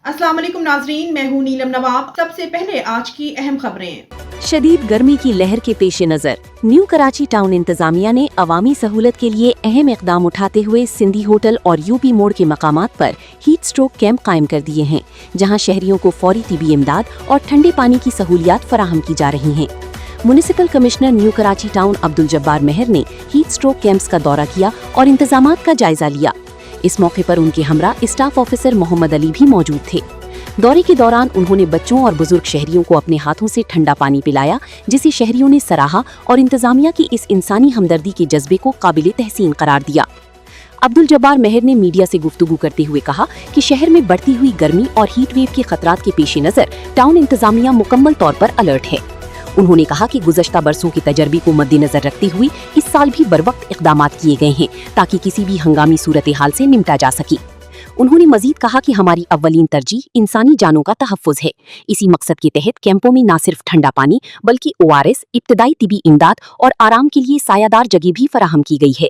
अस्सलाम वालेकुम नाजरीन, मैं हूँ नीलम नवाब। सबसे पहले आज की अहम खबरें। शदीद गर्मी की लहर के पेश नज़र न्यू कराची टाउन इंतजामिया ने अवामी सहूलत के लिए अहम इकदाम उठाते हुए सिंधी होटल और यूपी मोड़ के मकामात पर हीट स्ट्रोक कैंप कायम कर दिए हैं, जहां शहरियों को फौरी तिबी इमदाद और ठंडे पानी की सहूलियात फराहम की जा रही हैं। Municipal commissioner new Karachi town Abdul Jabbar Mehar ने हीट स्ट्रोक कैंप्स का दौरा किया और इंतजामात का जायजा लिया। इस मौके पर उनके हमरा स्टाफ ऑफिसर मोहम्मद अली भी मौजूद थे। दौरे के दौरान उन्होंने बच्चों और बुजुर्ग शहरियों को अपने हाथों से ठंडा पानी पिलाया, जिसे शहरियों ने सराहा और इंतजामिया की इस इंसानी हमदर्दी के जज्बे को काबिल तहसीन करार दिया। अब्दुल जब्बार मेहर ने मीडिया से गुफ्तगू करते हुए कहा कि शहर में बढ़ती हुई गर्मी और हीट वेव के खतरात के पेश नज़र टाउन इंतजामिया मुकम्मल तौर पर अलर्ट है। उन्होंने कहा कि गुज़श्ता बरसों के तजर्बे को मद्देनजर रखते हुए इस साल भी बरवक्त इक़दामात किए गए हैं, ताकि किसी भी हंगामी सूरत हाल से निपटा जा सके। उन्होंने मजीद कहा कि हमारी अव्वलीन तरजीह इंसानी जानों का तहफ़्फ़ुज़ है। इसी मकसद के तहत कैंपों में न सिर्फ ठंडा पानी बल्कि ORS, इब्तदाई तिबी इमदाद और आराम के लिए सायादार जगह भी फराहम की गई है।